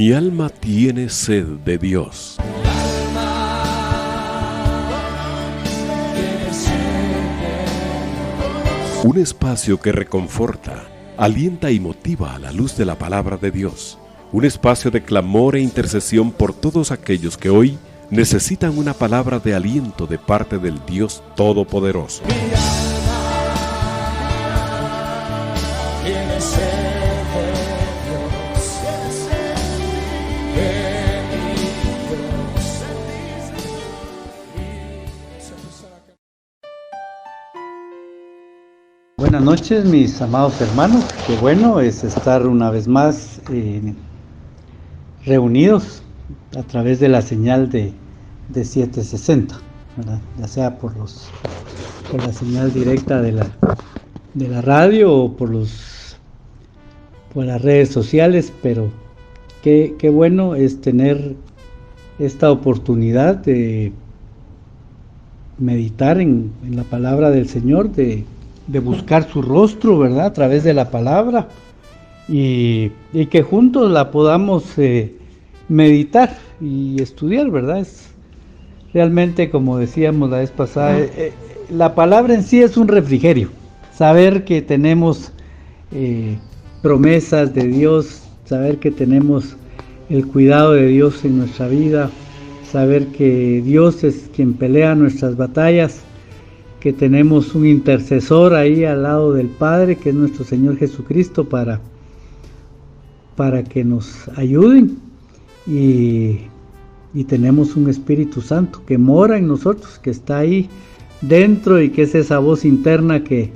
Mi alma tiene sed de Dios. Un espacio que reconforta, alienta y motiva a la luz de la palabra de Dios. Un espacio de clamor e intercesión por todos aquellos que hoy necesitan una palabra de aliento de parte del Dios Todopoderoso. Buenas noches, mis amados hermanos. Qué bueno es estar una vez más reunidos a través de la señal de 760, ¿verdad? Ya sea por la señal directa de la radio o por las redes sociales, pero qué bueno es tener esta oportunidad de meditar en la palabra del Señor, de buscar su rostro, ¿verdad? A través de la palabra y que juntos la podamos meditar y estudiar, ¿verdad? Es realmente, como decíamos la vez pasada, la palabra en sí es un refrigerio. Saber que tenemos promesas de Dios, saber que tenemos el cuidado de Dios en nuestra vida, saber que Dios es quien pelea nuestras batallas, que tenemos un intercesor ahí al lado del Padre, que es nuestro Señor Jesucristo, para que nos ayuden, y tenemos un Espíritu Santo que mora en nosotros, que está ahí dentro, y que es esa voz interna que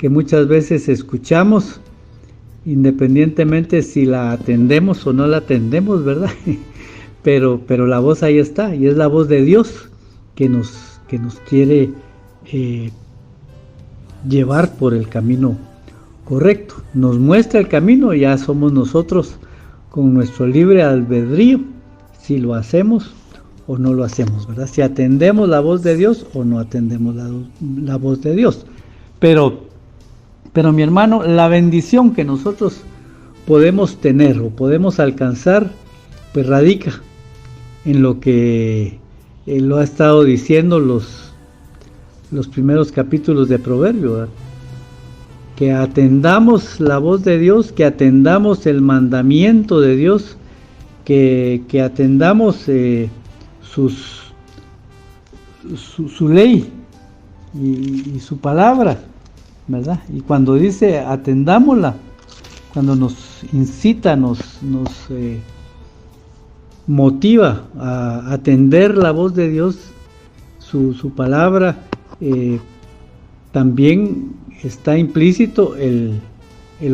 muchas veces escuchamos, independientemente si la atendemos o no la atendemos, ¿verdad? pero la voz ahí está, y es la voz de Dios que nos quiere llevar por el camino correcto. Nos muestra el camino, y ya somos nosotros con nuestro libre albedrío si lo hacemos o no lo hacemos, ¿verdad? Si atendemos la voz de Dios o no atendemos la voz de Dios. Pero mi hermano, la bendición que nosotros podemos tener o podemos alcanzar, pues radica en lo que lo ha estado diciendo los primeros capítulos de Proverbios, ¿verdad? Que atendamos la voz de Dios, que atendamos el mandamiento de Dios, que atendamos su ley y su palabra, ¿verdad? Y cuando dice atendámosla, cuando nos incita, nos motiva a atender la voz de Dios, su palabra, también está implícito el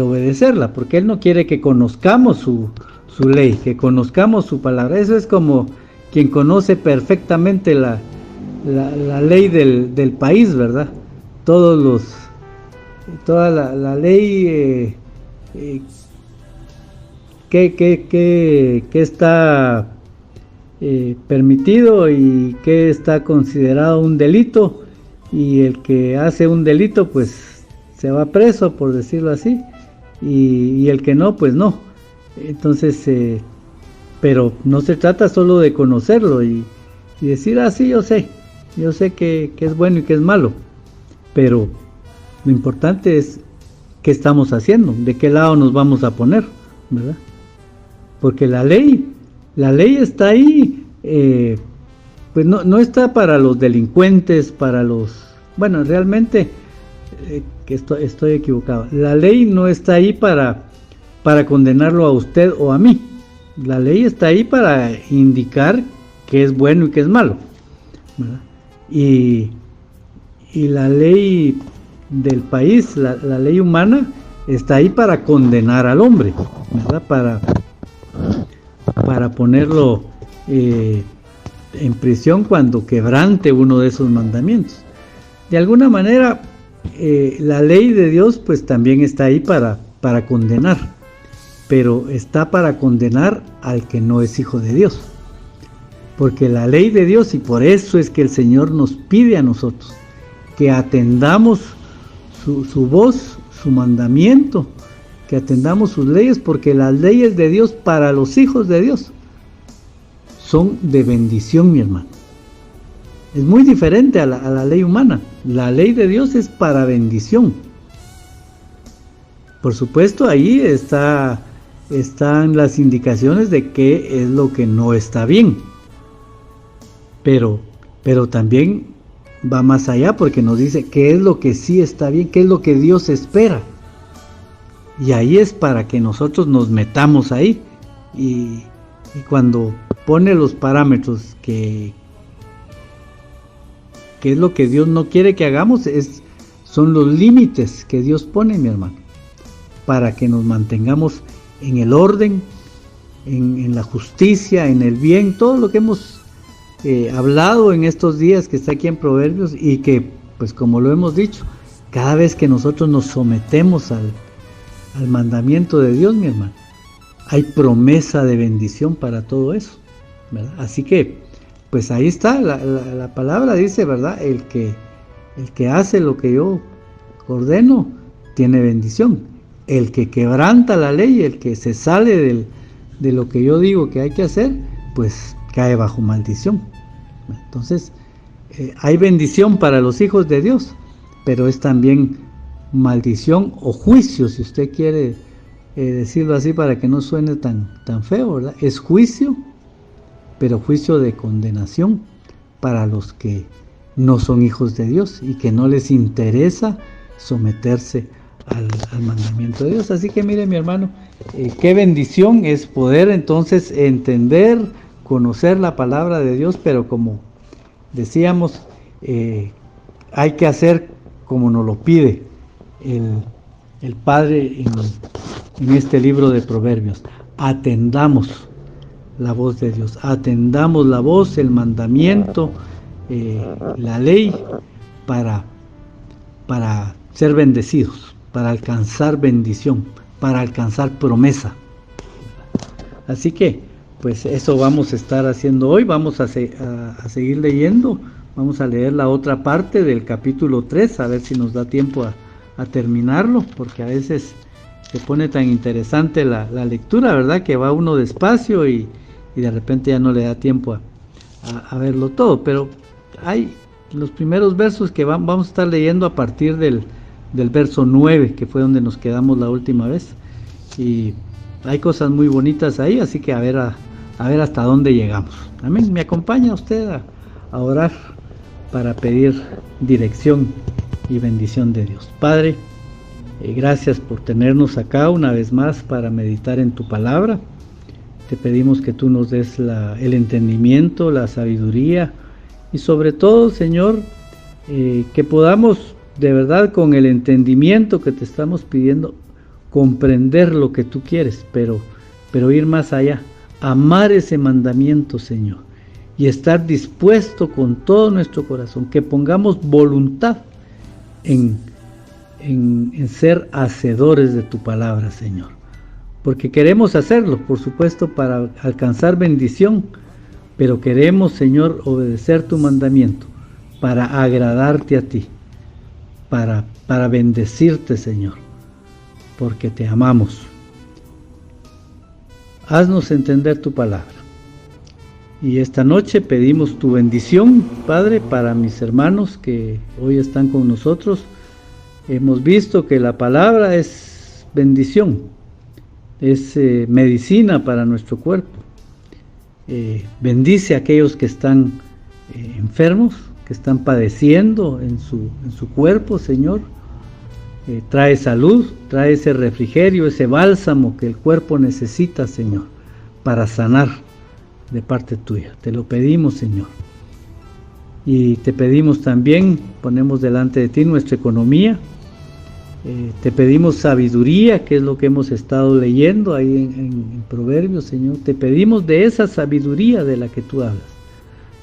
obedecerla, porque Él no quiere que conozcamos su ley, que conozcamos su palabra. Eso es como quien conoce perfectamente la ley del país, ¿verdad? Toda la ley que está permitido y que está considerado un delito, y el que hace un delito pues se va preso, por decirlo así, y el que no, pues no. Entonces, pero no se trata solo de conocerlo y decir, sí, yo sé que es bueno y que es malo, pero lo importante es qué estamos haciendo, de qué lado nos vamos a poner, ¿verdad? Porque la ley está ahí, pues no está para los delincuentes, bueno, realmente que estoy equivocado. La ley no está ahí para condenarlo a usted o a mí. La ley está ahí para indicar qué es bueno y qué es malo, ¿verdad? Y la ley del país, la ley humana, está ahí para condenar al hombre, ¿verdad? Para ponerlo en prisión cuando quebrante uno de esos mandamientos. De alguna manera, la ley de Dios pues también está ahí para condenar, pero está para condenar al que no es hijo de Dios, porque la ley de Dios, y por eso es que el Señor nos pide a nosotros que atendamos su voz, su mandamiento, que atendamos sus leyes, porque las leyes de Dios para los hijos de Dios son de bendición, mi hermano. Es muy diferente a la ley humana. La ley de Dios es para bendición. Por supuesto, ahí están las indicaciones de qué es lo que no está bien. Pero también va más allá, porque nos dice qué es lo que sí está bien, qué es lo que Dios espera. Y ahí es para que nosotros nos metamos ahí. Y cuando pone los parámetros que es lo que Dios no quiere que hagamos, son los límites que Dios pone, mi hermano, para que nos mantengamos en el orden, en la justicia, en el bien, todo lo que hemos hablado en estos días que está aquí en Proverbios, y que, pues como lo hemos dicho, cada vez que nosotros nos sometemos al mandamiento de Dios, mi hermano, hay promesa de bendición para todo eso, ¿verdad? Así que, pues ahí está, la palabra dice, ¿verdad? El que hace lo que yo ordeno, tiene bendición. El que quebranta la ley, el que se sale de lo que yo digo que hay que hacer, pues cae bajo maldición. Entonces, hay bendición para los hijos de Dios, pero es también maldición o juicio, si usted quiere decirlo así para que no suene tan feo, ¿verdad? Es juicio, pero juicio de condenación para los que no son hijos de Dios y que no les interesa someterse al mandamiento de Dios. Así que mire, mi hermano, qué bendición es poder entonces entender, conocer la palabra de Dios, pero como decíamos, hay que hacer como nos lo pide el Padre en este libro de Proverbios. Atendamos la voz de Dios, atendamos la voz, el mandamiento, la ley, para ser bendecidos, para alcanzar bendición, para alcanzar promesa. Así que, pues eso vamos a estar haciendo hoy. Vamos a seguir leyendo. Vamos a leer la otra parte del capítulo 3, a ver si nos da tiempo a terminarlo, porque a veces se pone tan interesante la lectura, ¿verdad? Que va uno despacio y de repente ya no le da tiempo a verlo todo. Pero hay los primeros versos que vamos a estar leyendo a partir del verso 9, que fue donde nos quedamos la última vez. Y hay cosas muy bonitas ahí, así que a ver hasta dónde llegamos. Amén. ¿Me acompaña usted a orar para pedir dirección y bendición de Dios? Padre, gracias por tenernos acá una vez más para meditar en tu palabra. Te pedimos que tú nos des el entendimiento, la sabiduría y sobre todo, Señor, que podamos de verdad con el entendimiento que te estamos pidiendo comprender lo que tú quieres, pero ir más allá, amar ese mandamiento, Señor, y estar dispuesto con todo nuestro corazón, que pongamos voluntad en ser hacedores de tu palabra, Señor, porque queremos hacerlo, por supuesto, para alcanzar bendición, pero queremos, Señor, obedecer tu mandamiento para agradarte a ti, para bendecirte, Señor, porque te amamos. Haznos entender tu palabra. Y esta noche pedimos tu bendición, Padre, para mis hermanos que hoy están con nosotros. Hemos visto que la palabra es bendición, es medicina para nuestro cuerpo. Bendice a aquellos que están enfermos, que están padeciendo en su cuerpo, Señor. Trae salud, trae ese refrigerio, ese bálsamo que el cuerpo necesita, Señor, para sanar de parte tuya. Te lo pedimos, Señor. Y te pedimos también, ponemos delante de ti nuestra economía. Te pedimos sabiduría, que es lo que hemos estado leyendo ahí en Proverbios, Señor. Te pedimos de esa sabiduría de la que tú hablas,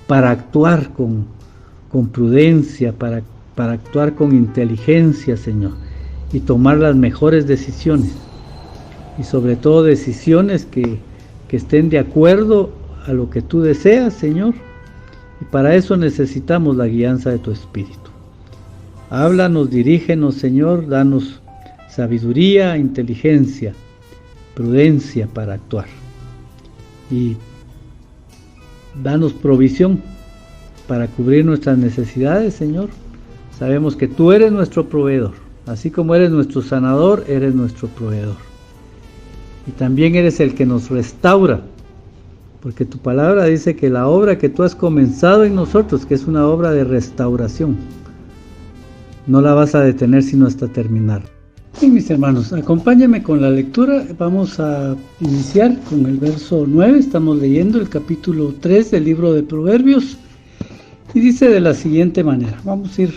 para actuar con prudencia, para actuar con inteligencia, Señor, y tomar las mejores decisiones, y sobre todo decisiones que estén de acuerdo a lo que tú deseas, Señor, y para eso necesitamos la guianza de tu Espíritu. Háblanos, dirígenos, Señor, danos sabiduría, inteligencia, prudencia para actuar. Y danos provisión para cubrir nuestras necesidades, Señor. Sabemos que tú eres nuestro proveedor, así como eres nuestro sanador, eres nuestro proveedor. Y también eres el que nos restaura, porque tu palabra dice que la obra que tú has comenzado en nosotros, que es una obra de restauración, no la vas a detener sino hasta terminar. Bien, mis hermanos, acompáñenme con la lectura. Vamos a iniciar con el verso 9. Estamos leyendo el capítulo 3 del libro de Proverbios. Y dice de la siguiente manera. Vamos a ir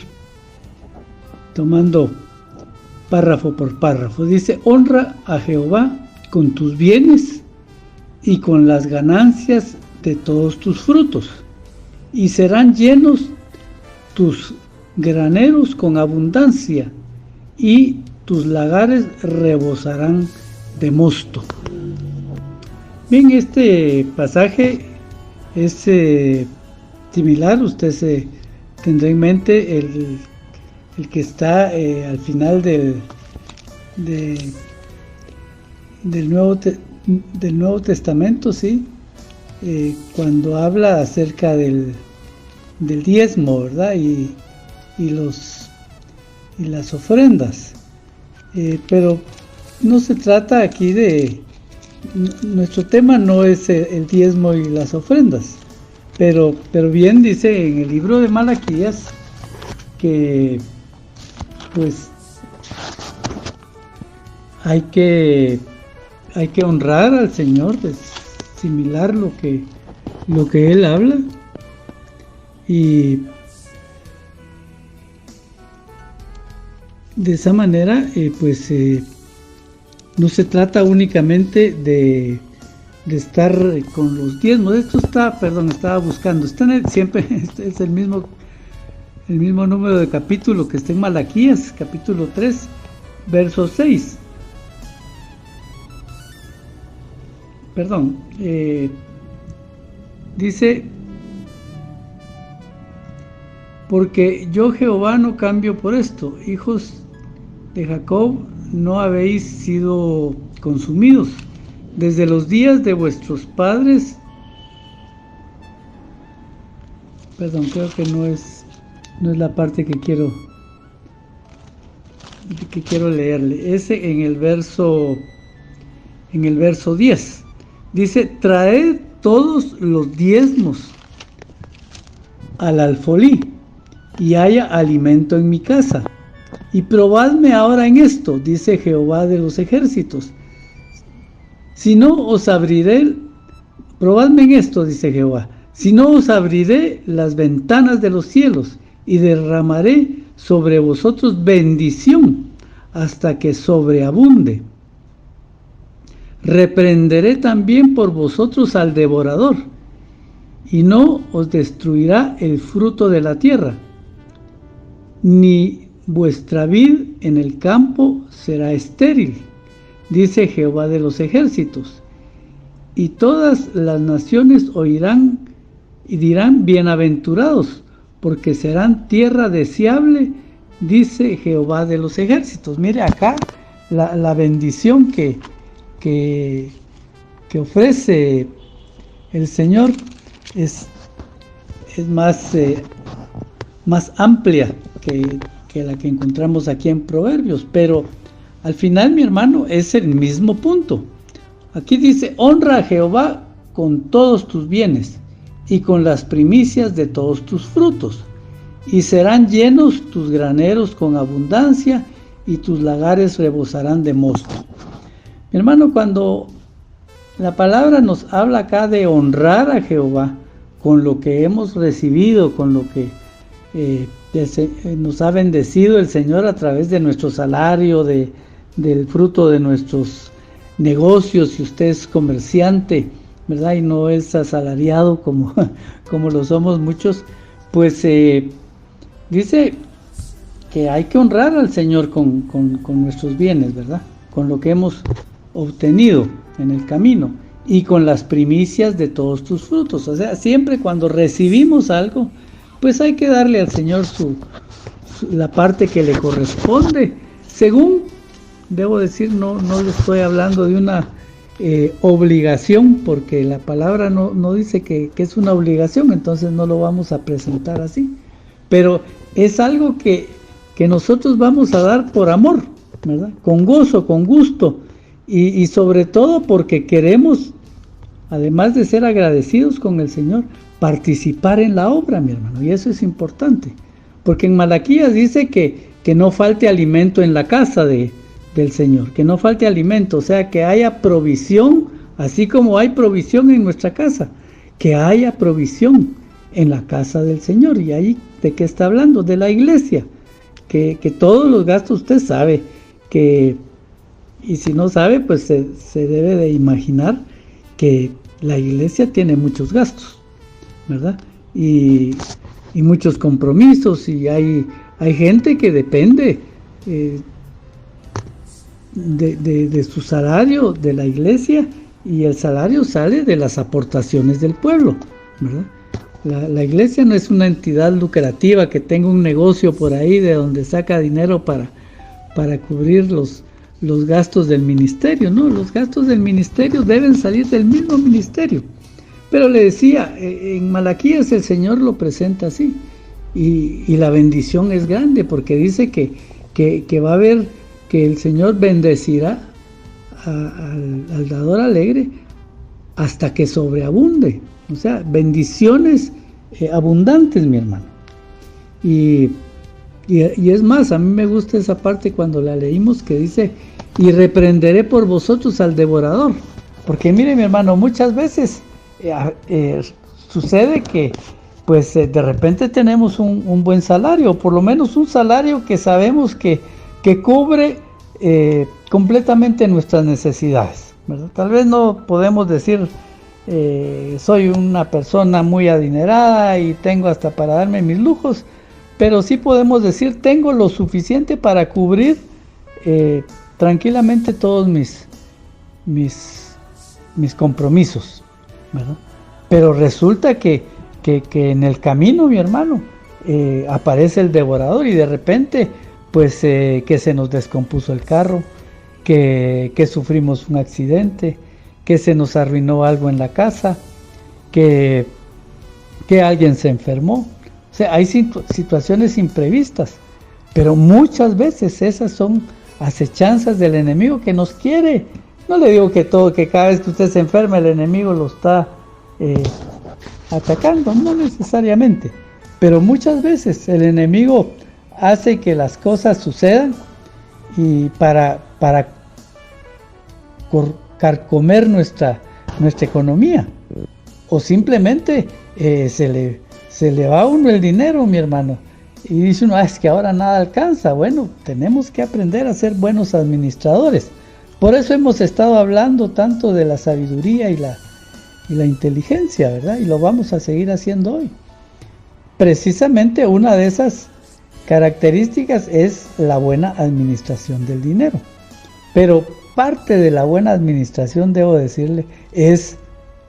tomando párrafo por párrafo. Dice: honra a Jehová con tus bienes y con las ganancias de todos tus frutos, y serán llenos tus graneros con abundancia, y tus lagares rebosarán de mosto. Bien, este pasaje es similar. Usted se tendrá en mente el que está al final del Nuevo Testamento, ¿sí? Cuando habla acerca del diezmo, ¿verdad? Y las ofrendas. Pero no se trata aquí nuestro tema no es el diezmo y las ofrendas, pero bien dice en el libro de Malaquías que pues hay que honrar al Señor, es similar lo que Él habla, y de esa manera no se trata únicamente de estar con los diezmos. Esto estaba buscando, siempre es el mismo número de capítulo que está en Malaquías, capítulo 3, verso 6. Dice: porque yo Jehová no cambio por esto, hijos de Jacob, no habéis sido consumidos desde los días de vuestros padres. Creo que no es la parte que quiero leerle. Ese en el verso 10 dice: traed todos los diezmos al alfolí, y haya alimento en mi casa. Y probadme ahora en esto, dice Jehová de los ejércitos. Si no os abriré, probadme en esto, dice Jehová, si no os abriré las ventanas de los cielos, y derramaré sobre vosotros bendición hasta que sobreabunde. Reprenderé también por vosotros al devorador, y no os destruirá el fruto de la tierra, ni vuestra vid en el campo será estéril, dice Jehová de los ejércitos. Y todas las naciones oirán y dirán: bienaventurados, porque serán tierra deseable, dice Jehová de los ejércitos. Mire acá la bendición que ofrece el Señor es más amplia que la que encontramos aquí en Proverbios, pero al final, mi hermano, es el mismo punto. Aquí dice: honra a Jehová con todos tus bienes y con las primicias de todos tus frutos, y serán llenos tus graneros con abundancia, y tus lagares rebosarán de mosto. Mi hermano, cuando la palabra nos habla acá de honrar a Jehová con lo que hemos recibido, con lo que nos ha bendecido el Señor a través de nuestro salario, del fruto de nuestros negocios, si usted es comerciante, ¿verdad? Y no es asalariado como lo somos muchos, pues dice que hay que honrar al Señor con nuestros bienes, ¿verdad? Con lo que hemos obtenido en el camino, y con las primicias de todos tus frutos. O sea, siempre cuando recibimos algo, pues hay que darle al Señor la parte que le corresponde, según debo decir, no le estoy hablando de una obligación, porque la palabra no dice que es una obligación, entonces no lo vamos a presentar así, pero es algo que nosotros vamos a dar por amor, ¿verdad? Con gozo, con gusto, y sobre todo porque queremos, además de ser agradecidos con el Señor, participar en la obra, mi hermano, y eso es importante, porque en Malaquías dice que no falte alimento en la casa del Señor, que no falte alimento, o sea, que haya provisión, así como hay provisión en nuestra casa, que haya provisión en la casa del Señor. Y ahí, ¿de qué está hablando? De la iglesia, que todos los gastos, usted sabe, y si no sabe, pues se debe de imaginar que la iglesia tiene muchos gastos, ¿verdad? Y muchos compromisos, y hay gente que depende de su salario de la iglesia, y el salario sale de las aportaciones del pueblo, ¿verdad? La iglesia no es una entidad lucrativa que tenga un negocio por ahí de donde saca dinero para cubrir los gastos del ministerio, ¿no? Los gastos del ministerio deben salir del mismo ministerio. Pero le decía, en Malaquías el Señor lo presenta así, y la bendición es grande, porque dice que va a haber, que el Señor bendecirá al dador alegre hasta que sobreabunde, o sea, bendiciones abundantes, mi hermano. Y es más, a mí me gusta esa parte cuando la leímos, que dice, y reprenderé por vosotros al devorador, porque mire, mi hermano, muchas veces sucede que pues de repente tenemos un buen salario, o por lo menos un salario que sabemos que cubre completamente nuestras necesidades, ¿verdad? Tal vez no podemos decir soy una persona muy adinerada y tengo hasta para darme mis lujos, pero sí podemos decir tengo lo suficiente para cubrir tranquilamente todos mis compromisos, ¿verdad? Pero resulta que en el camino, mi hermano, aparece el devorador, y de repente pues que se nos descompuso el carro, que sufrimos un accidente, que se nos arruinó algo en la casa, que alguien se enfermó. O sea, hay situaciones imprevistas, pero muchas veces esas son acechanzas del enemigo que nos quiere. No le digo que cada vez que usted se enferma el enemigo lo está atacando, no necesariamente, pero muchas veces el enemigo hace que las cosas sucedan, y para carcomer nuestra economía, o simplemente se le va a uno el dinero, mi hermano, y dice uno, es que ahora nada alcanza. Bueno, tenemos que aprender a ser buenos administradores. Por eso hemos estado hablando tanto de la sabiduría y la inteligencia, ¿verdad? Y lo vamos a seguir haciendo hoy. Precisamente una de esas características es la buena administración del dinero. Pero parte de la buena administración, debo decirle, es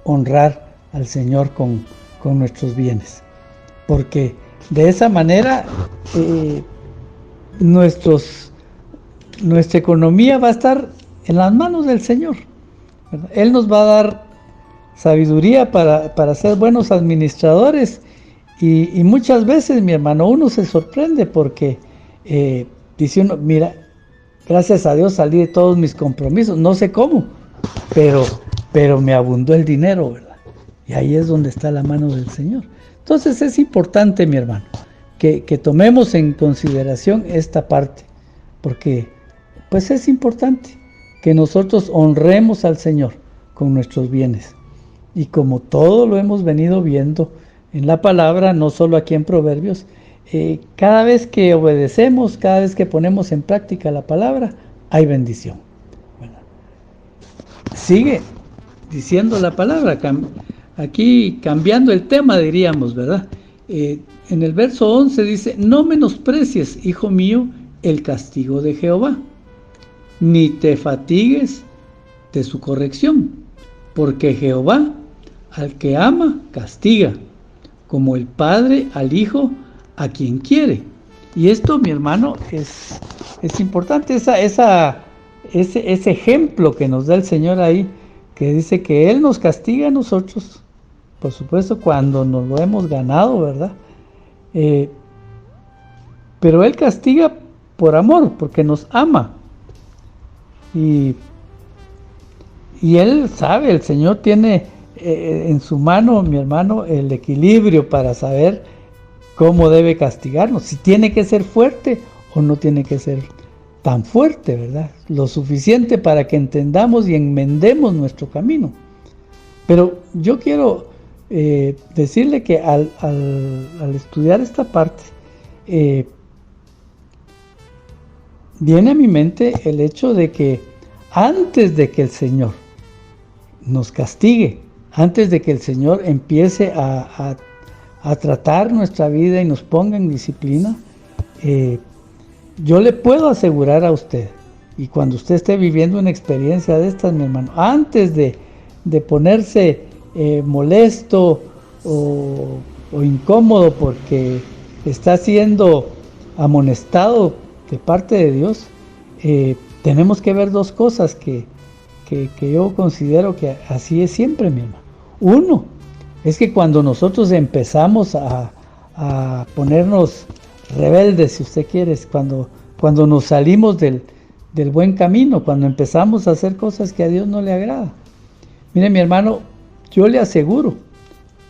honrar al Señor con nuestros bienes. Porque de esa manera nuestra economía va a estar en las manos del Señor, ¿verdad? Él nos va a dar sabiduría para ser buenos administradores, y muchas veces, mi hermano, uno se sorprende porque dice uno, mira, gracias a Dios salí de todos mis compromisos, no sé cómo, pero me abundó el dinero, ¿verdad? Y ahí es donde está la mano del Señor. Entonces es importante, mi hermano, que tomemos en consideración esta parte, porque pues es importante que nosotros honremos al Señor con nuestros bienes. Y como todo lo hemos venido viendo en la palabra, no solo aquí en Proverbios, cada vez que obedecemos, cada vez que ponemos en práctica la palabra, hay bendición, ¿verdad? Sigue diciendo la palabra, aquí cambiando el tema, diríamos, ¿verdad? En el verso 11 dice, no menosprecies, hijo mío, el castigo de Jehová, ni te fatigues de su corrección, porque Jehová al que ama castiga, como el padre al hijo a quien quiere. Y esto, mi hermano, es importante, esa ese ejemplo que nos da el Señor ahí, que dice que Él nos castiga a nosotros, por supuesto, cuando nos lo hemos ganado, ¿verdad? Pero Él castiga por amor, porque nos ama. Y Él sabe, el Señor tiene en su mano, mi hermano, el equilibrio para saber cómo debe castigarnos, si tiene que ser fuerte o no tiene que ser tan fuerte, ¿verdad? Lo suficiente para que entendamos y enmendemos nuestro camino. Pero yo quiero decirle que al estudiar esta parte, viene a mi mente el hecho de que antes de que el Señor nos castigue, antes de que el Señor empiece a tratar nuestra vida y nos ponga en disciplina, yo le puedo asegurar a usted, y cuando usted esté viviendo una experiencia de estas, mi hermano, antes de ponerse molesto o incómodo porque está siendo amonestado de parte de Dios, tenemos que ver dos cosas que yo considero que así es siempre, mi hermano. Uno, es que cuando nosotros empezamos a ponernos rebeldes, si usted quiere, cuando nos salimos del buen camino, cuando empezamos a hacer cosas que a Dios no le agrada. Mire, mi hermano, yo le aseguro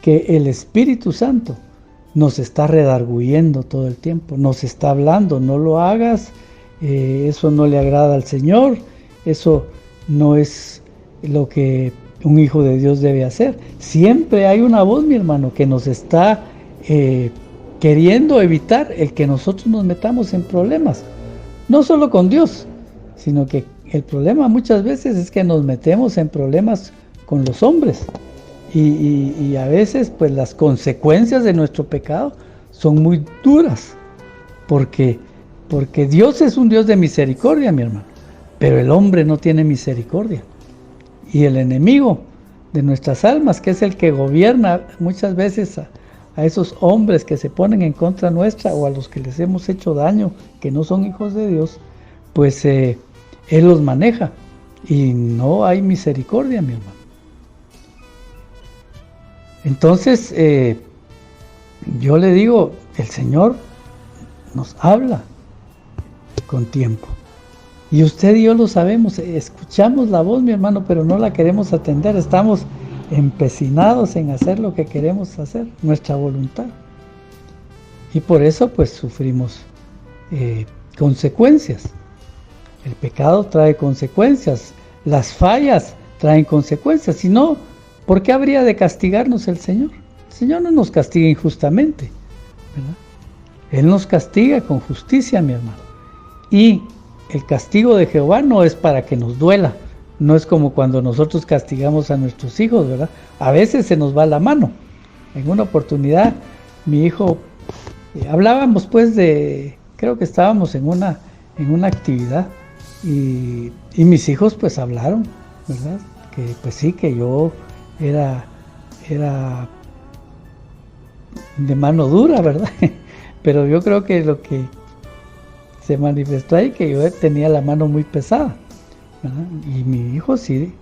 que el Espíritu Santo nos está redarguyendo todo el tiempo, nos está hablando, no lo hagas, eso no le agrada al Señor, eso no es lo que un hijo de Dios debe hacer. Siempre hay una voz, mi hermano, que nos está queriendo evitar el que nosotros nos metamos en problemas, no solo con Dios, sino que el problema muchas veces es que nos metemos en problemas con los hombres y a veces pues las consecuencias de nuestro pecado son muy duras, porque Dios es un Dios de misericordia, mi hermano, pero el hombre no tiene misericordia, y el enemigo de nuestras almas, que es el que gobierna muchas veces a esos hombres que se ponen en contra nuestra o a los que les hemos hecho daño, que no son hijos de Dios, pues Él los maneja y no hay misericordia, mi hermano. Entonces, yo le digo, el Señor nos habla con tiempo. Y usted y yo lo sabemos, escuchamos la voz, mi hermano, pero no la queremos atender. Estamos empecinados en hacer lo que queremos hacer, nuestra voluntad. Y por eso, pues, sufrimos consecuencias. El pecado trae consecuencias, las fallas traen consecuencias. Si no, ¿por qué habría de castigarnos el Señor? El Señor no nos castiga injustamente, ¿verdad? Él nos castiga con justicia, mi hermano. Y el castigo de Jehová no es para que nos duela, no es como cuando nosotros castigamos a nuestros hijos, ¿verdad? A veces se nos va la mano. En una oportunidad, mi hijo, hablábamos pues creo que estábamos en una actividad, y mis hijos pues hablaron, ¿verdad? Que pues sí, que yo era de mano dura, ¿verdad? Pero yo creo que lo que se manifestó ahí, que yo tenía la mano muy pesada, ¿verdad? Y mi hijo sí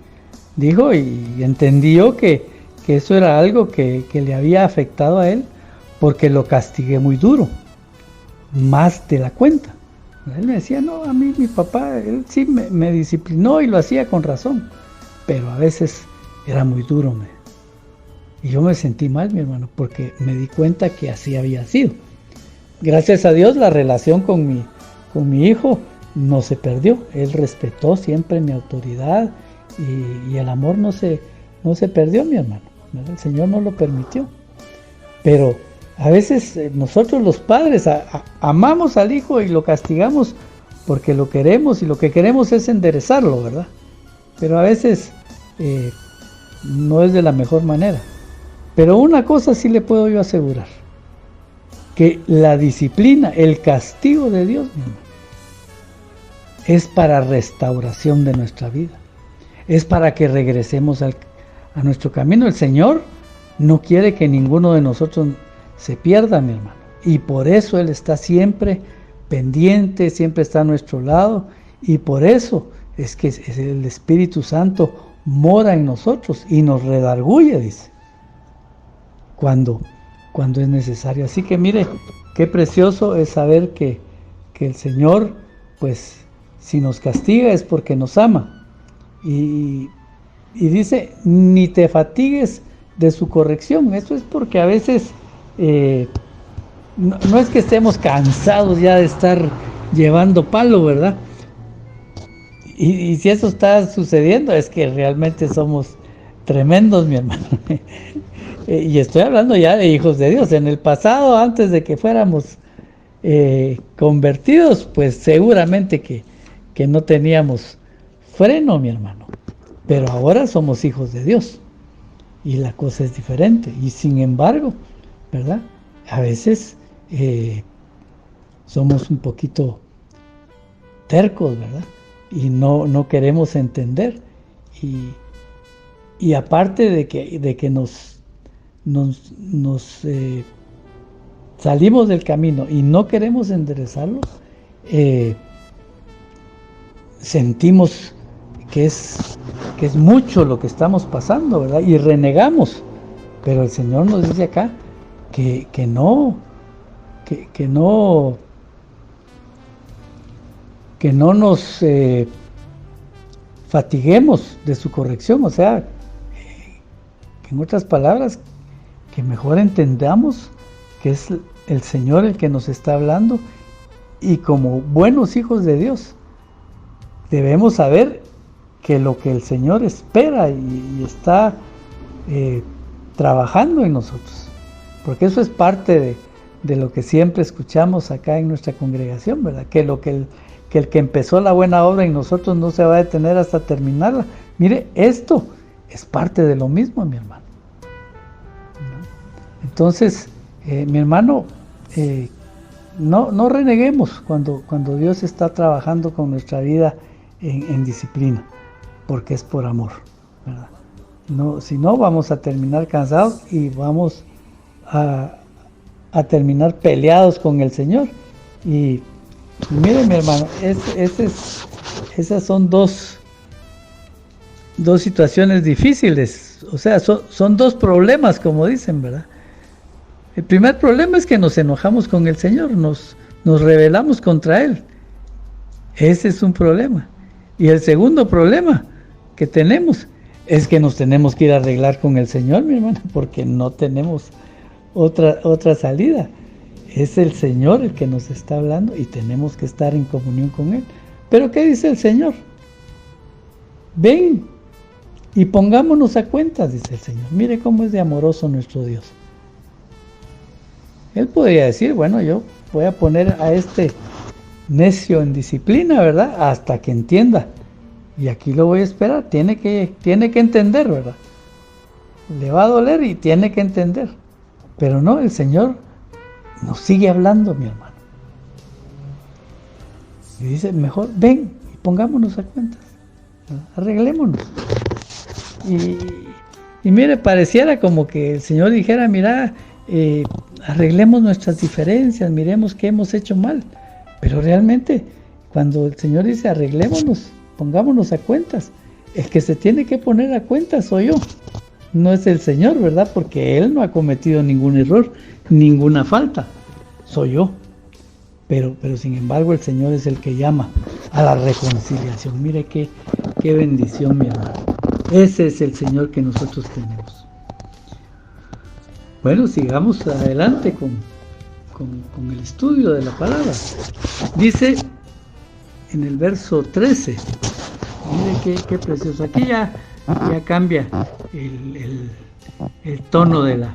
dijo y entendió que eso era algo que le había afectado a él, porque lo castigué muy duro, más de la cuenta. Él me decía, no, a mí mi papá, él sí me disciplinó y lo hacía con razón, pero a veces era muy duro. Y yo me sentí mal, mi hermano, porque me di cuenta que así había sido. Gracias a Dios la relación con mi hijo no se perdió. Él respetó siempre mi autoridad y el amor no se perdió, mi hermano, ¿verdad? El Señor no lo permitió. Pero a veces nosotros los padres amamos al hijo y lo castigamos porque lo queremos, y lo que queremos es enderezarlo, ¿verdad? Pero a veces no es de la mejor manera. Pero una cosa sí le puedo yo asegurar, que la disciplina, el castigo de Dios, mi hermano, es para restauración de nuestra vida, es para que regresemos a nuestro camino. El Señor no quiere que ninguno de nosotros se pierda, mi hermano, y por eso Él está siempre pendiente, siempre está a nuestro lado, y por eso es que el Espíritu Santo mora en nosotros y nos redarguye, dice, cuando es necesario. Así que mire, qué precioso es saber que el Señor, pues, si nos castiga es porque nos ama. Y dice, ni te fatigues de su corrección. Eso es porque a veces no es que estemos cansados ya de estar llevando palo, ¿verdad? Y si eso está sucediendo es que realmente somos tremendos, mi hermano. Y estoy hablando ya de hijos de Dios. En el pasado, antes de que fuéramos convertidos, pues seguramente que no teníamos freno, mi hermano. Pero ahora somos hijos de Dios y la cosa es diferente. Y sin embargo, ¿verdad? A veces somos un poquito tercos, ¿verdad? Y no queremos entender. Y aparte de que nos salimos del camino y no queremos enderezarlo, sentimos que es mucho lo que estamos pasando, ¿verdad? Y renegamos. Pero el Señor nos dice acá que no nos fatiguemos de su corrección. O sea, que en otras palabras, que mejor entendamos que es el Señor el que nos está hablando, y como buenos hijos de Dios debemos saber que lo que el Señor espera y está trabajando en nosotros, porque eso es parte de lo que siempre escuchamos acá en nuestra congregación, ¿verdad? Que el que empezó la buena obra en nosotros no se va a detener hasta terminarla. Mire, esto es parte de lo mismo, mi hermano. Entonces, mi hermano, no reneguemos cuando Dios está trabajando con nuestra vida en disciplina, porque es por amor, ¿verdad? Si no, vamos a terminar cansados y vamos a terminar peleados con el Señor. Y mire, mi hermano, esas son dos situaciones difíciles. O sea, son dos problemas, como dicen, ¿verdad? El primer problema es que nos enojamos con el Señor, nos rebelamos contra Él. Ese es un problema. Y el segundo problema que tenemos es que nos tenemos que ir a arreglar con el Señor, mi hermano, porque no tenemos otra salida. Es el Señor el que nos está hablando y tenemos que estar en comunión con Él. Pero ¿qué dice el Señor? Ven y pongámonos a cuentas, dice el Señor. Mire cómo es de amoroso nuestro Dios. Él podría decir, bueno, yo voy a poner a este necio en disciplina, ¿verdad? Hasta que entienda. Y aquí lo voy a esperar. Tiene que entender, ¿verdad? Le va a doler y tiene que entender. Pero no, el Señor nos sigue hablando, mi hermano. Y dice, mejor ven y pongámonos a cuentas. Arreglémonos. Y mire, pareciera como que el Señor dijera, mira, arreglemos nuestras diferencias, miremos qué hemos hecho mal. Pero realmente, cuando el Señor dice arreglémonos, pongámonos a cuentas, el que se tiene que poner a cuentas soy yo. No es el Señor, ¿verdad? Porque Él no ha cometido ningún error, ninguna falta. Soy yo. Pero sin embargo, el Señor es el que llama a la reconciliación. Mire qué bendición, mi hermano. Ese es el Señor que nosotros tenemos. Bueno, sigamos adelante con el estudio de la palabra. Dice en el verso 13, mire qué precioso. Aquí ya cambia el tono de la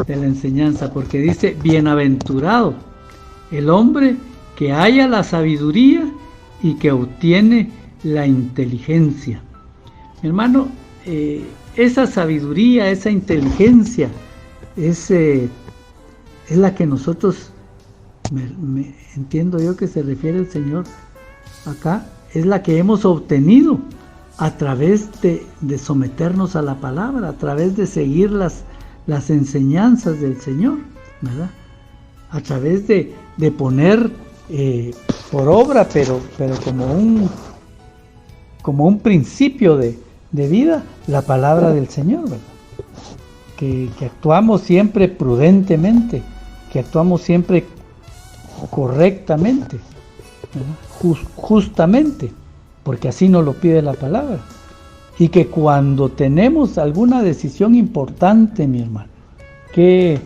enseñanza, porque dice, bienaventurado el hombre que halla la sabiduría y que obtiene la inteligencia. Mi hermano, esa sabiduría, esa inteligencia, es la que nosotros, me entiendo yo que se refiere el Señor acá, es la que hemos obtenido a través de someternos a la palabra, a través de seguir las enseñanzas del Señor, ¿verdad? A través de poner por obra, pero como como un principio de vida la palabra del Señor, ¿verdad? Que actuamos siempre prudentemente, que actuamos siempre correctamente, justamente, porque así nos lo pide la palabra. Y que cuando tenemos alguna decisión importante, mi hermano, que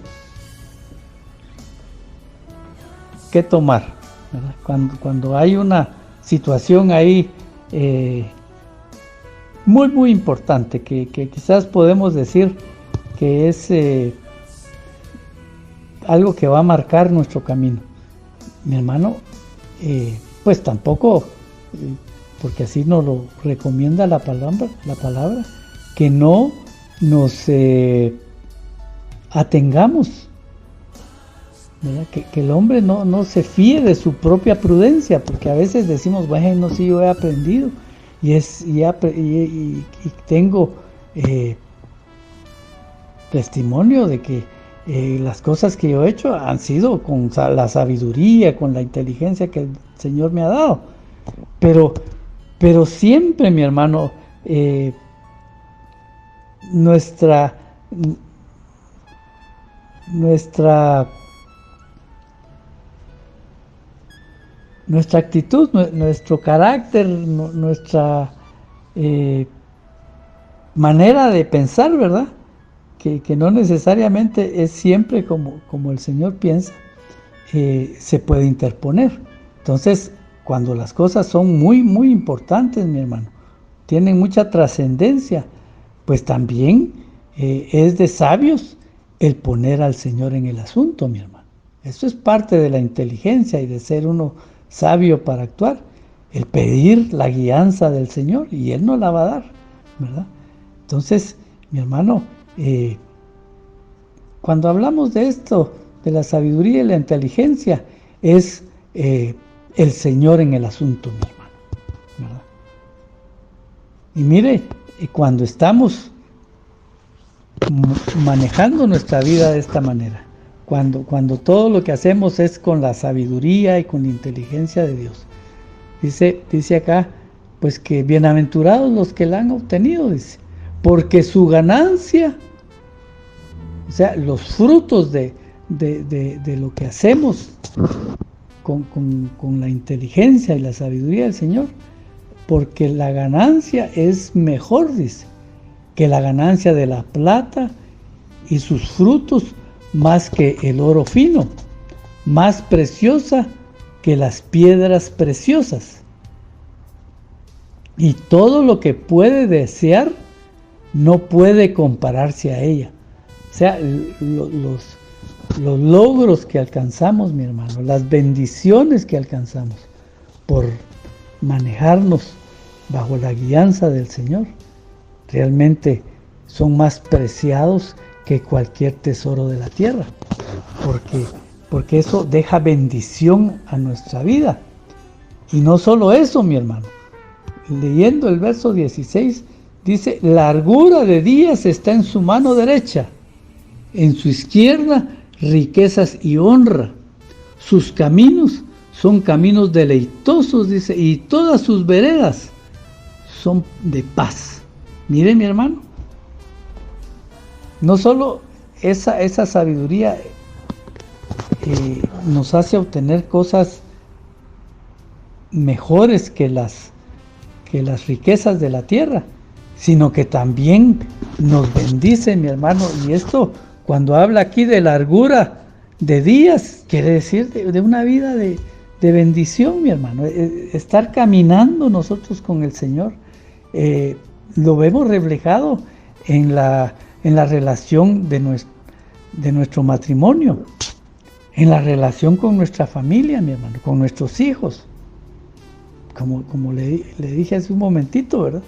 tomar, ¿verdad? Cuando hay una situación ahí muy muy importante, que quizás podemos decir que es algo que va a marcar nuestro camino, mi hermano, pues tampoco, porque así nos lo recomienda la palabra, que no nos atengamos, ¿verdad? Que el hombre no se fíe de su propia prudencia, porque a veces decimos, bueno, sí, yo he aprendido y tengo testimonio de que las cosas que yo he hecho han sido con la sabiduría, con la inteligencia que el Señor me ha dado, pero siempre, mi hermano, nuestra actitud, nuestro carácter, nuestra manera de pensar, ¿verdad? Que no necesariamente es siempre como el Señor piensa, se puede interponer. Entonces, cuando las cosas son muy, muy importantes, mi hermano, tienen mucha trascendencia, pues también es de sabios el poner al Señor en el asunto, mi hermano. Eso es parte de la inteligencia y de ser uno sabio para actuar, el pedir la guianza del Señor, y Él nos la va a dar, ¿verdad? Entonces, mi hermano, cuando hablamos de esto, de la sabiduría y la inteligencia, es el Señor en el asunto, mi hermano, ¿verdad? Y mire, cuando estamos manejando nuestra vida de esta manera, cuando todo lo que hacemos es con la sabiduría y con la inteligencia de Dios, dice acá, pues que bienaventurados los que la han obtenido, dice, porque su ganancia, o sea, los frutos de lo que hacemos con la inteligencia y la sabiduría del Señor, porque la ganancia es mejor, dice, que la ganancia de la plata, y sus frutos más que el oro fino, más preciosa que las piedras preciosas. Y todo lo que puede desear no puede compararse a ella. O sea, los logros que alcanzamos, mi hermano, las bendiciones que alcanzamos por manejarnos bajo la guianza del Señor, realmente son más preciados que cualquier tesoro de la tierra, porque eso deja bendición a nuestra vida. Y no solo eso, mi hermano, leyendo el verso 16, dice, largura de días está en su mano derecha, en su izquierda riquezas y honra, sus caminos son caminos deleitosos, dice, y todas sus veredas son de paz. Mire, mi hermano, no solo esa sabiduría nos hace obtener cosas mejores que las riquezas de la tierra, sino que también nos bendice, mi hermano. Y esto, cuando habla aquí de largura de días, quiere decir de una vida de bendición, mi hermano. Estar caminando nosotros con el Señor, lo vemos reflejado en la relación de nuestro matrimonio, en la relación con nuestra familia, mi hermano, con nuestros hijos. Como le dije hace un momentito, ¿verdad?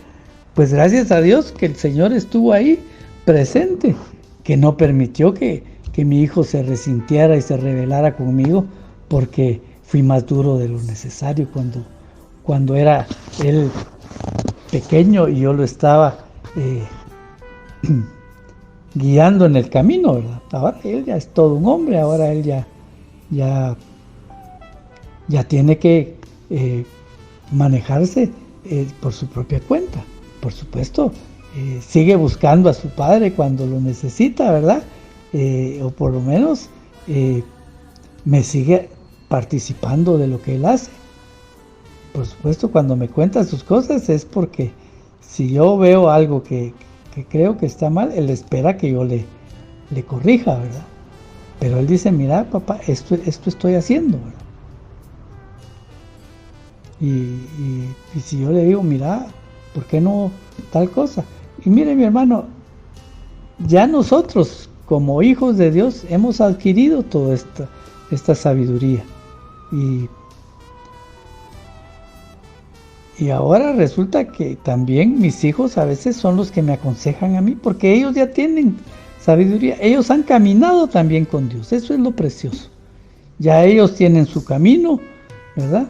Pues gracias a Dios que el Señor estuvo ahí presente, que no permitió que mi hijo se resintiera y se rebelara conmigo, porque fui más duro de lo necesario cuando era él pequeño y yo lo estaba guiando en el camino, ¿verdad? Ahora él ya es todo un hombre, ahora él ya tiene que manejarse por su propia cuenta. Por supuesto, sigue buscando a su padre cuando lo necesita, ¿verdad? O por lo menos me sigue participando de lo que él hace. Por supuesto, cuando me cuenta sus cosas es porque si yo veo algo que creo que está mal, él espera que yo le corrija, ¿verdad? Pero él dice, mira, papá, esto estoy haciendo, ¿verdad? Y si yo le digo, mira, ¿por qué no tal cosa? Y mire, mi hermano, ya nosotros, como hijos de Dios, hemos adquirido toda esta sabiduría. Y ahora resulta que también mis hijos a veces son los que me aconsejan a mí, porque ellos ya tienen sabiduría. Ellos han caminado también con Dios. Eso es lo precioso. Ya ellos tienen su camino, ¿verdad?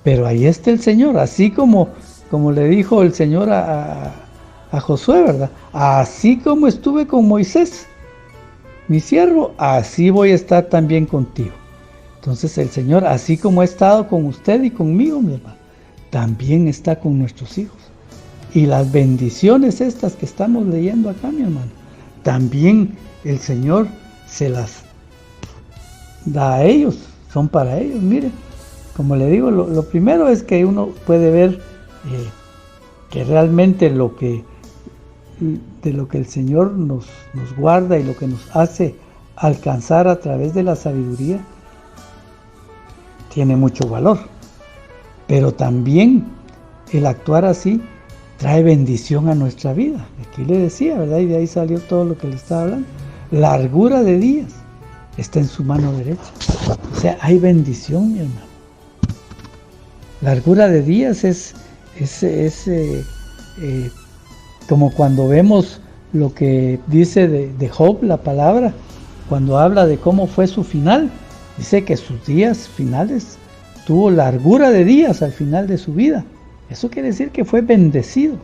Pero ahí está el Señor, así como le dijo el Señor a Josué, ¿verdad? Así como estuve con Moisés, mi siervo, así voy a estar también contigo. Entonces el Señor, así como ha estado con usted y conmigo, mi hermano, también está con nuestros hijos. Y las bendiciones estas que estamos leyendo acá, mi hermano, también el Señor se las da a ellos, son para ellos. Mire, como le digo, lo primero es que uno puede ver que realmente de lo que el Señor nos guarda y lo que nos hace alcanzar a través de la sabiduría tiene mucho valor. Pero también el actuar así trae bendición a nuestra vida. Aquí le decía, ¿verdad? Y de ahí salió todo lo que le estaba hablando. Largura de días está en su mano derecha. O sea, hay bendición, mi hermano. Largura de días es como cuando vemos lo que dice de Job, la palabra, cuando habla de cómo fue su final. Dice que sus días finales tuvo largura de días al final de su vida. Eso quiere decir que fue bendecido.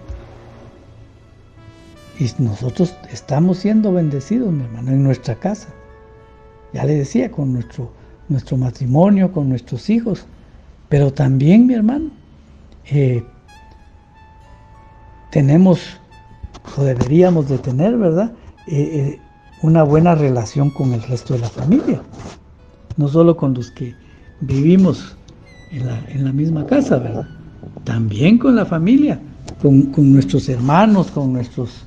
Y nosotros estamos siendo bendecidos, mi hermano, en nuestra casa. Ya le decía, con nuestro matrimonio, con nuestros hijos. Pero también, mi hermano, tenemos, o deberíamos de tener, ¿verdad? Una buena relación con el resto de la familia. No solo con los que vivimos en la misma casa, ¿verdad? También con la familia, con nuestros hermanos, con nuestros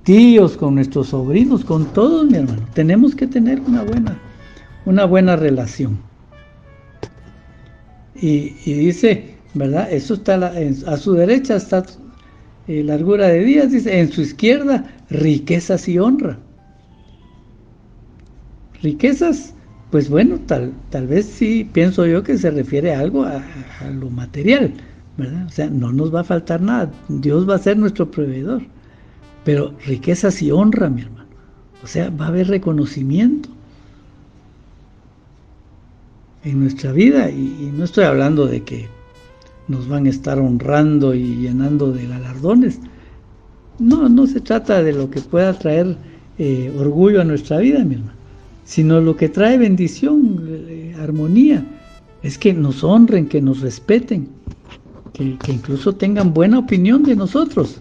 tíos, con nuestros sobrinos, con todos, mi hermano. Tenemos que tener una buena relación. Y dice, ¿verdad? Eso está a su derecha está largura de días, dice, en su izquierda riquezas y honra. Riquezas, pues bueno, tal vez sí pienso yo que se refiere a algo a lo material, ¿verdad? O sea, no nos va a faltar nada, Dios va a ser nuestro proveedor. Pero riquezas y honra, mi hermano. O sea, va a haber reconocimiento en nuestra vida, y no estoy hablando de que nos van a estar honrando y llenando de galardones. No se trata de lo que pueda traer orgullo a nuestra vida, mi hermano, sino lo que trae bendición, armonía, es que nos honren, que nos respeten, que incluso tengan buena opinión de nosotros,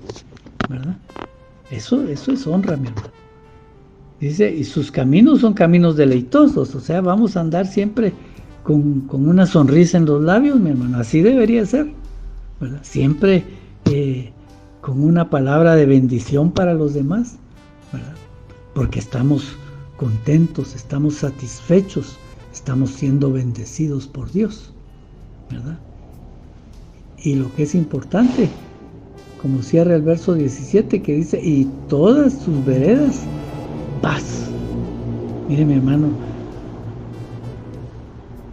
¿verdad? Eso es honra, mi hermano. Dice, y sus caminos son caminos deleitosos, o sea, vamos a andar siempre con una sonrisa en los labios, mi hermano, así debería ser, ¿verdad? Siempre con una palabra de bendición para los demás, ¿verdad? Porque estamos contentos, estamos satisfechos, estamos siendo bendecidos por Dios, ¿verdad? Y lo que es importante, como cierra el verso 17, que dice, y todas sus veredas, paz. Mire, mi hermano,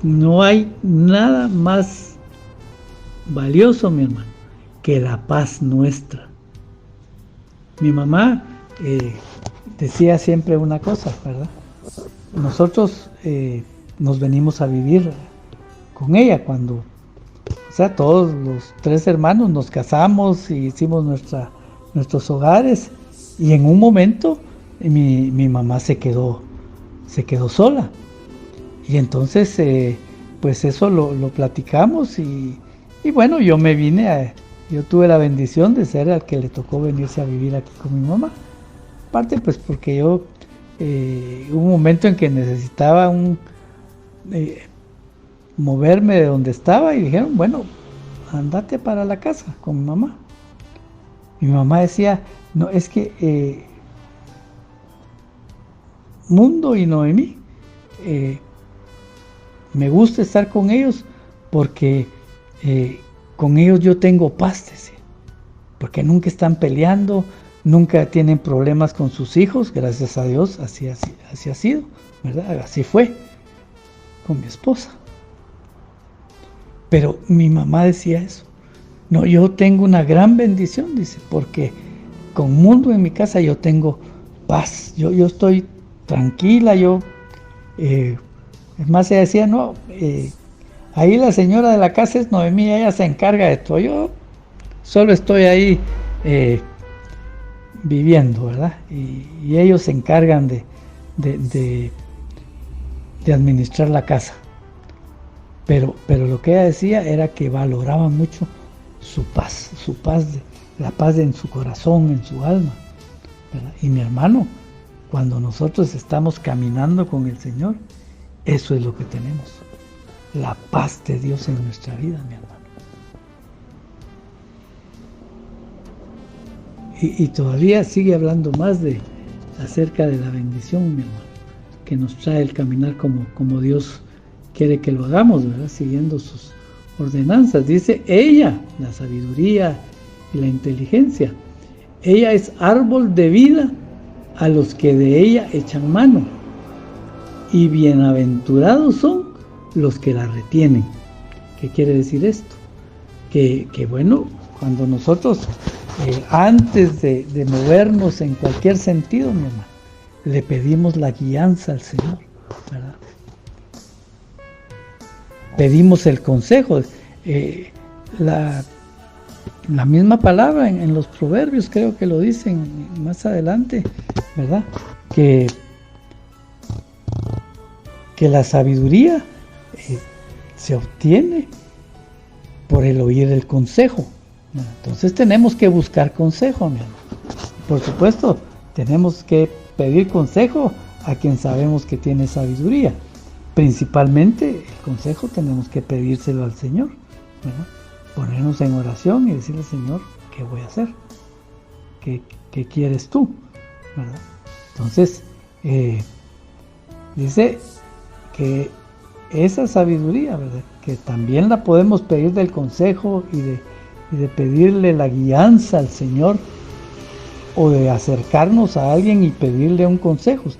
no hay nada más valioso, mi hermano, que la paz nuestra. Mi mamá decía siempre una cosa, ¿verdad? Nosotros nos venimos a vivir con ella cuando, o sea, todos los 3 hermanos nos casamos y hicimos nuestros hogares, y en un momento mi mamá se quedó sola. Y entonces, pues eso lo platicamos y Y bueno, yo tuve la bendición de ser al que le tocó venirse a vivir aquí con mi mamá. Aparte, pues porque yo hubo un momento en que necesitaba moverme de donde estaba y dijeron, bueno, andate para la casa con mi mamá. Mi mamá decía, no, es que Mundo y Noemí, me gusta estar con ellos porque con ellos yo tengo paz, decía, porque nunca están peleando, nunca tienen problemas con sus hijos, gracias a Dios, así ha sido, ¿verdad? Así fue con mi esposa. Pero mi mamá decía eso. No, yo tengo una gran bendición, dice, porque con Mundo en mi casa yo tengo paz, yo estoy tranquila, es más, ella decía, no, ahí la señora de la casa es Noemí, ella se encarga de todo, yo solo estoy ahí viviendo, ¿verdad? Y ellos se encargan de administrar la casa. Pero lo que ella decía era que valoraba mucho su paz, la paz en su corazón, en su alma, ¿verdad? Y mi hermano, cuando nosotros estamos caminando con el Señor, eso es lo que tenemos, la paz de Dios en nuestra vida, mi hermano. Y todavía sigue hablando más acerca de la bendición, mi hermano, que nos trae el caminar como Dios quiere que lo hagamos, ¿verdad? Siguiendo sus ordenanzas. Dice, ella, la sabiduría y la inteligencia, ella es árbol de vida a los que de ella echan mano, y bienaventurados son los que la retienen. ¿Qué quiere decir esto? Que bueno, cuando nosotros antes de movernos en cualquier sentido, mi hermano, le pedimos la guianza al Señor, ¿verdad? Pedimos el consejo. La misma palabra en los proverbios, creo que lo dicen más adelante, ¿verdad? Que la sabiduría se obtiene por el oír el consejo. Entonces tenemos que buscar consejo, mi hermano. Por supuesto, tenemos que pedir consejo a quien sabemos que tiene sabiduría. Principalmente el consejo tenemos que pedírselo al Señor, ¿verdad? Ponernos en oración y decirle, Señor, ¿qué voy a hacer? ¿Qué quieres tú? ¿Verdad? Entonces, dice que esa sabiduría, ¿verdad?, que también la podemos pedir del consejo y de pedirle la guianza al Señor, o de acercarnos a alguien y pedirle un consejo,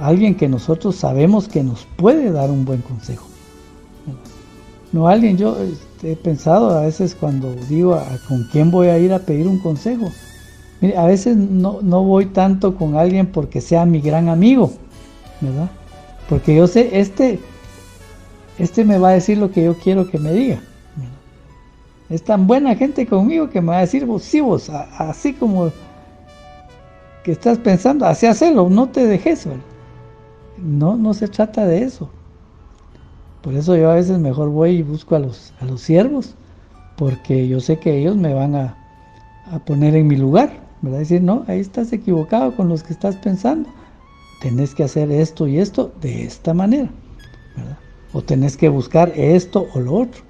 alguien que nosotros sabemos que nos puede dar un buen consejo. No alguien, yo he pensado a veces cuando digo con quién voy a ir a pedir un consejo. Mire, a veces no voy tanto con alguien porque sea mi gran amigo, ¿verdad? Porque yo sé, este me va a decir lo que yo quiero que me diga. Es tan buena gente conmigo que me va a decir, vos, así como que estás pensando, así hacelo, no te dejes, ¿verdad? No se trata de eso. Por eso yo a veces mejor voy y busco a los siervos, porque yo sé que ellos me van a poner en mi lugar, ¿verdad? Decir, no, ahí estás equivocado con los que estás pensando, tenés que hacer esto y esto de esta manera, ¿verdad? O tenés que buscar esto o lo otro.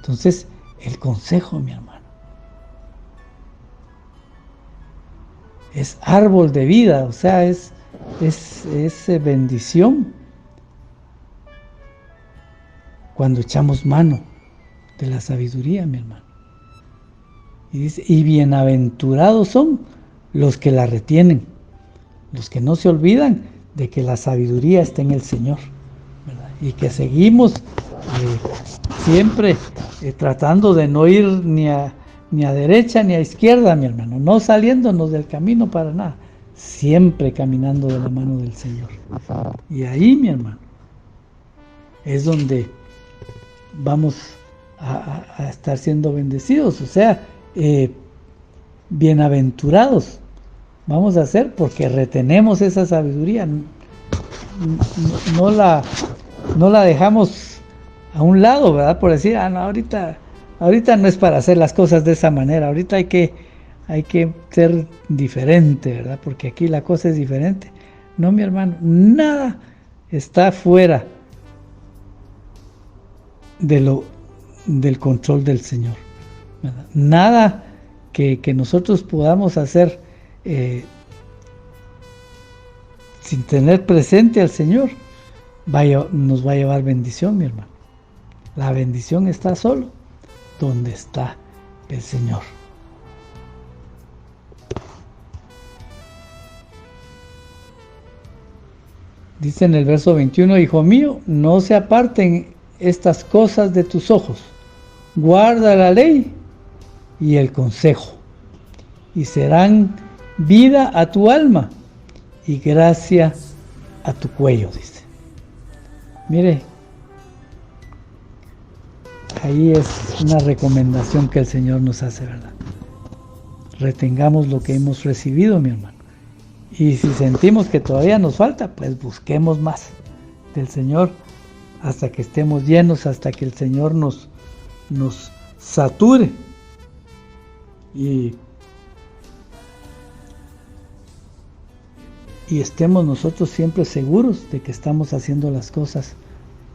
Entonces, el consejo, mi hermano, es árbol de vida, o sea, es bendición cuando echamos mano de la sabiduría, mi hermano. Y dice, y bienaventurados son los que la retienen, los que no se olvidan de que la sabiduría está en el Señor, ¿verdad? Y que seguimos siempre tratando de no ir ni a derecha ni a izquierda, mi hermano, no saliéndonos del camino para nada, siempre caminando de la mano del Señor. Y ahí, mi hermano, es donde vamos a estar siendo bendecidos, o sea, bienaventurados vamos a ser porque retenemos esa sabiduría, no la dejamos a un lado, ¿verdad? Por decir, no, ahorita ahorita no es para hacer las cosas de esa manera, ahorita hay que ser diferente, ¿verdad? Porque aquí la cosa es diferente. No, mi hermano, nada está fuera del control del Señor, ¿verdad? Nada que nosotros podamos hacer sin tener presente al Señor nos va a llevar bendición, mi hermano. La bendición está solo donde está el Señor. Dice en el verso 21, hijo mío, no se aparten estas cosas de tus ojos. Guarda la ley y el consejo, y serán vida a tu alma y gracia a tu cuello, dice. Mire, ahí es una recomendación que el Señor nos hace, ¿verdad? Retengamos lo que hemos recibido, mi hermano. Y si sentimos que todavía nos falta, pues busquemos más del Señor hasta que estemos llenos, hasta que el Señor nos sature. Y estemos nosotros siempre seguros de que estamos haciendo las cosas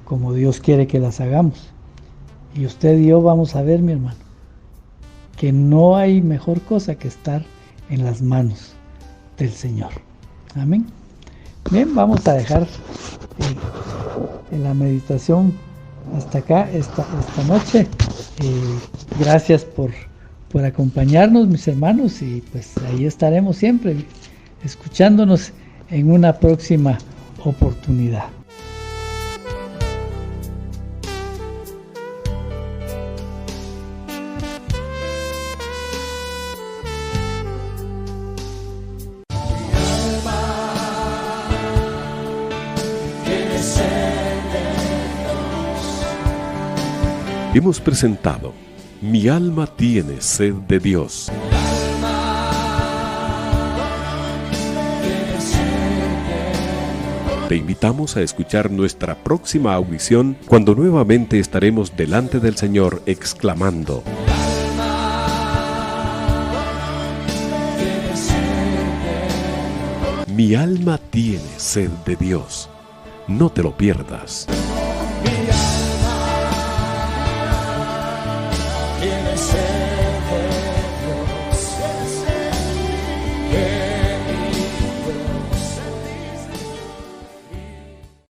como Dios quiere que las hagamos. Y usted y yo vamos a ver, mi hermano, que no hay mejor cosa que estar en las manos del Señor. Amén. Bien, vamos a dejar la meditación hasta acá esta noche. Gracias por acompañarnos, mis hermanos, y pues ahí estaremos siempre escuchándonos en una próxima oportunidad. Hemos presentado Mi alma tiene sed de Dios. Te invitamos a escuchar nuestra próxima audición cuando nuevamente estaremos delante del Señor exclamando: Mi alma tiene sed de Dios. No te lo pierdas.